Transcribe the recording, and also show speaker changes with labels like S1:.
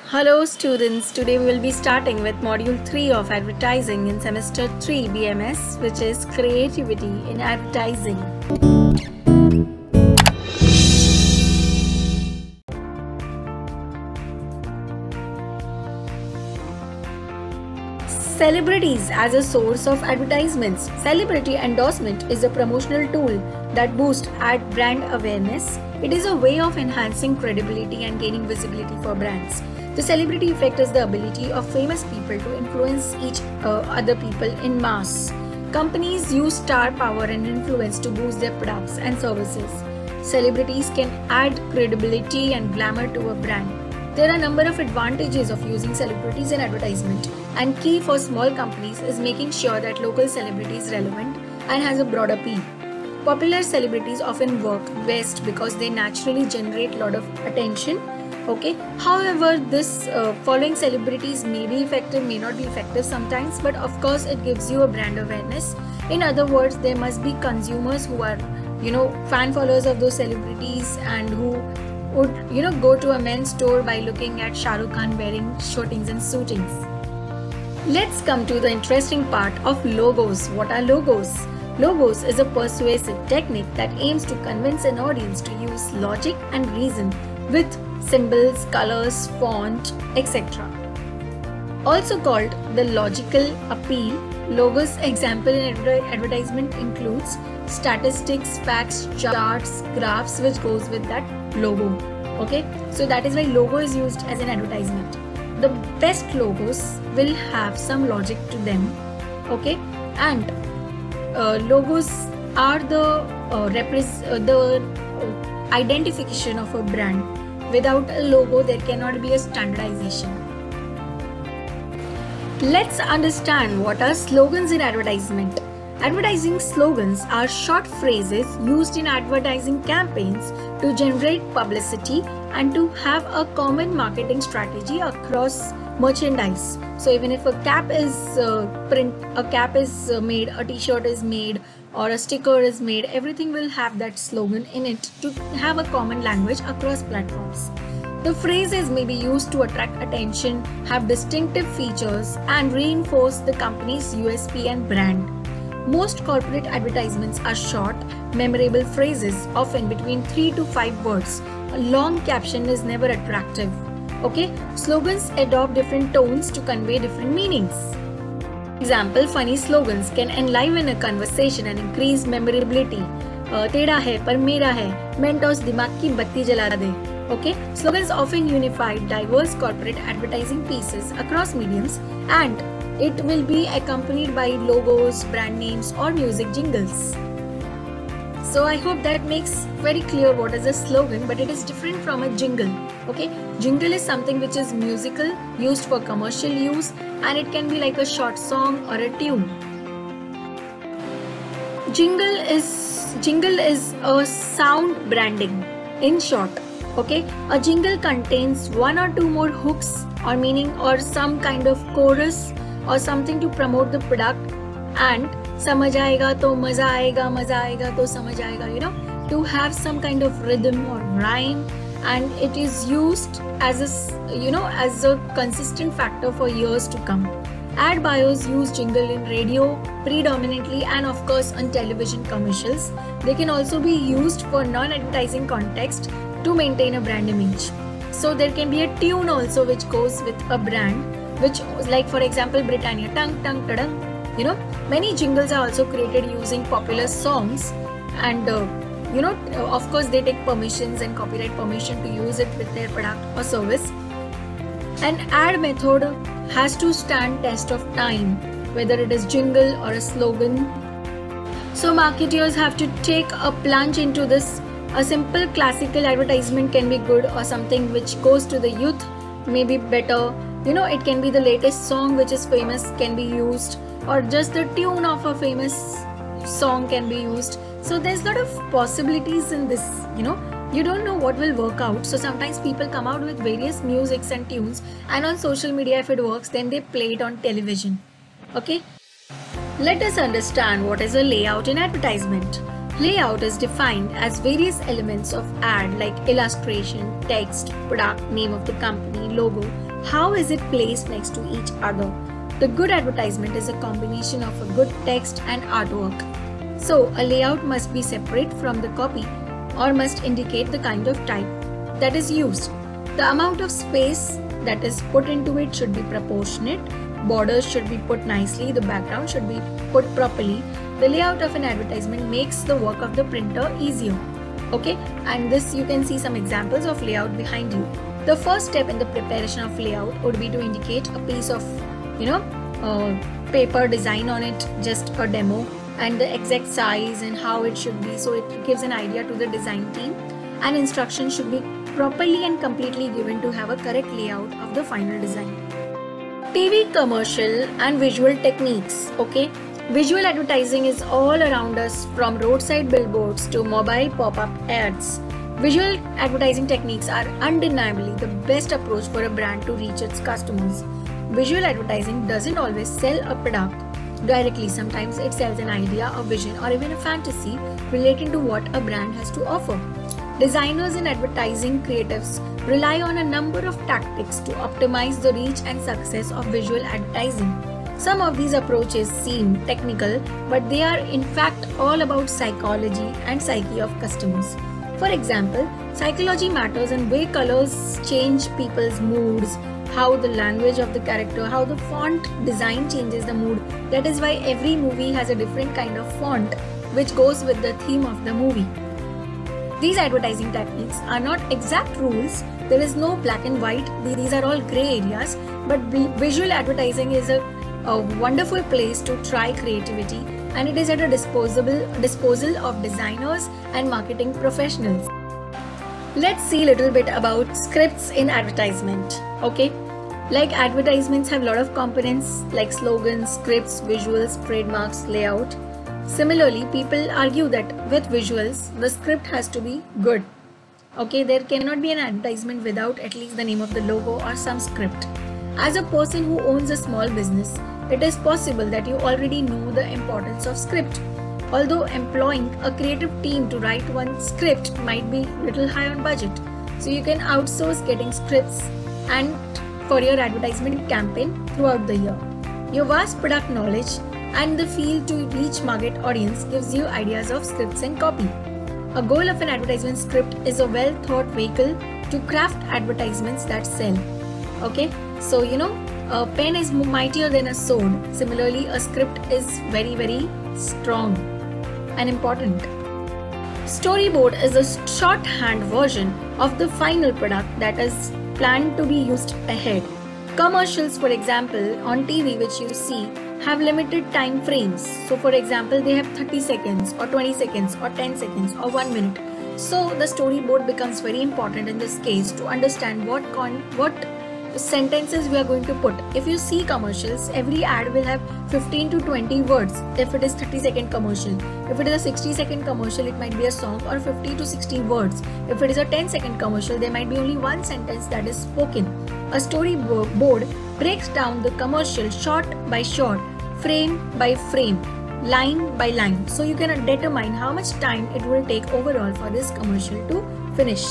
S1: Hello students, today we will be starting with module 3 of advertising in semester 3 BMS, which is creativity in advertising. Celebrities as a source of advertisements. Celebrity endorsement is a promotional tool that boosts ad brand awareness. It is a way of enhancing credibility and gaining visibility for brands. The celebrity effect is the ability of famous people to influence other people in mass. Companies use star power and influence to boost their products and services. Celebrities can add credibility and glamour to a brand. There are a number of advantages of using celebrities in advertisement, and key for small companies is making sure that local celebrity is relevant and has a broad appeal. Popular celebrities often work best because they naturally generate a lot of attention. However, this following celebrities may be effective, may not be effective sometimes, but of course it gives you a brand awareness. In other words, there must be consumers who are, fan followers of those celebrities and who would, go to a men's store by looking at Shah Rukh Khan wearing shortings and suitings. Let's come to the interesting part of logos. What are logos? Logos is a persuasive technique that aims to convince an audience to use logic and reason with symbols, colors, font, etc. Also called the logical appeal, logos example in advertisement includes statistics, facts, charts, graphs which goes with that logo. So that is why logo is used as an advertisement. The best logos will have some logic to them. And logos are the identification of a brand. Without a logo, there cannot be a standardization. Let's understand what are slogans in advertisement. Advertising slogans are short phrases used in advertising campaigns to generate publicity and to have a common marketing strategy across merchandise. So even if a cap is made, a t-shirt is made, or a sticker is made, everything will have that slogan in it to have a common language across platforms. The phrases may be used to attract attention, have distinctive features, and reinforce the company's USP and brand. Most corporate advertisements are short, memorable phrases, often between 3 to 5 words. A long caption is never attractive. Slogans adopt different tones to convey different meanings. Example, funny slogans can enliven a conversation and increase memorability. Teda hai par mera hai, Mentos dimag ki batti jala de. Slogans often unify diverse corporate advertising pieces across mediums, and it will be accompanied by logos, brand names, or music jingles. So I hope that makes very clear what is a slogan, but it is different from a jingle. Jingle is something which is musical, used for commercial use, and it can be like a short song or a tune. Jingle is a sound branding. In short, a jingle contains 1 or 2 more hooks or meaning or some kind of chorus or something to promote the product, and समझ आएगा तो मजा आएगा तो समझ आएगा, to have some kind of rhythm or rhyme, and it is used as a consistent factor for years to come. Ad buyers use jingle in radio predominantly, and of course on television commercials. They can also be used for non-advertising context to maintain a brand image. So there can be a tune also which goes with a brand, which, like for example, Britannia, tung tung tadang. Many jingles are also created using popular songs, and of course they take permissions and copyright permission to use it with their product or service. An ad method has to stand test of time, whether it is jingle or a slogan. So marketers have to take a plunge into this. A simple classical advertisement can be good, or something which goes to the youth may be better. It can be the latest song which is famous can be used, or just the tune of a famous song can be used. So there's a lot of possibilities in this. You don't know what will work out. So sometimes people come out with various musics and tunes, and on social media, if it works, then they play it on television. Let us understand what is a layout in advertisement. Layout is defined as various elements of ad like illustration, text, product, name of the company, logo, How is it placed next to each other? The good advertisement is a combination of a good text and artwork. So, a layout must be separate from the copy or must indicate the kind of type that is used. The amount of space that is put into it should be proportionate. Borders should be put nicely. The background should be put properly. The layout of an advertisement makes the work of the printer easier. Okay, and this you can see some examples of layout behind you. The first step in the preparation of layout would be to indicate a piece of paper design on it, just a demo, and the exact size and how it should be, so it gives an idea to the design team, and instructions should be properly and completely given to have a correct layout of the final design. TV commercial and visual techniques. Okay, visual advertising is all around us, from roadside billboards to mobile pop-up ads. Visual advertising techniques are undeniably the best approach for a brand to reach its customers. Visual advertising doesn't always sell a product directly. Sometimes it sells an idea, a vision, or even a fantasy relating to what a brand has to offer. Designers and advertising creatives rely on a number of tactics to optimize the reach and success of visual advertising. Some of these approaches seem technical, but they are in fact all about psychology and psyche of customers. For example, psychology matters in way colors change people's moods, how the language of the character, how the font design changes the mood. That is why every movie has a different kind of font which goes with the theme of the movie. These advertising techniques are not exact rules. There is no black and white. These are all gray areas. But visual advertising is a wonderful place to try creativity, and it is at a disposal of designers and marketing professionals. Let's see a little bit about scripts in advertisement. Okay, like advertisements have a lot of components like slogans, scripts, visuals, trademarks, layout. Similarly, people argue that with visuals, the script has to be good. Okay, there cannot be an advertisement without at least the name of the logo or some script. As a person who owns a small business, it is possible that you already know the importance of script. Although employing a creative team to write one script might be a little high on budget, so you can outsource getting scripts and for your advertisement campaign throughout the year. Your vast product knowledge and the feel to reach market audience gives you ideas of scripts and copy. A goal of an advertisement script is a well thought vehicle to craft advertisements that sell. Okay, so a pen is mightier than a sword. Similarly, a script is very, very strong and important. Storyboard is a shorthand version of the final product that is planned to be used ahead. Commercials, for example, on TV which you see have limited time frames. So for example, they have 30 seconds or 20 seconds or 10 seconds or 1 minute. So the storyboard becomes very important in this case to understand what sentences we are going to put. If you see commercials, every ad will have 15 to 20 words if it is 30-second commercial. If it is a 60-second commercial, it might be a song, or 50 to 60 words. If it is a 10-second commercial, there might be only one sentence that is spoken. A storyboard breaks down the commercial shot by shot, frame by frame, line by line, so you can determine how much time it will take overall for this commercial to finish.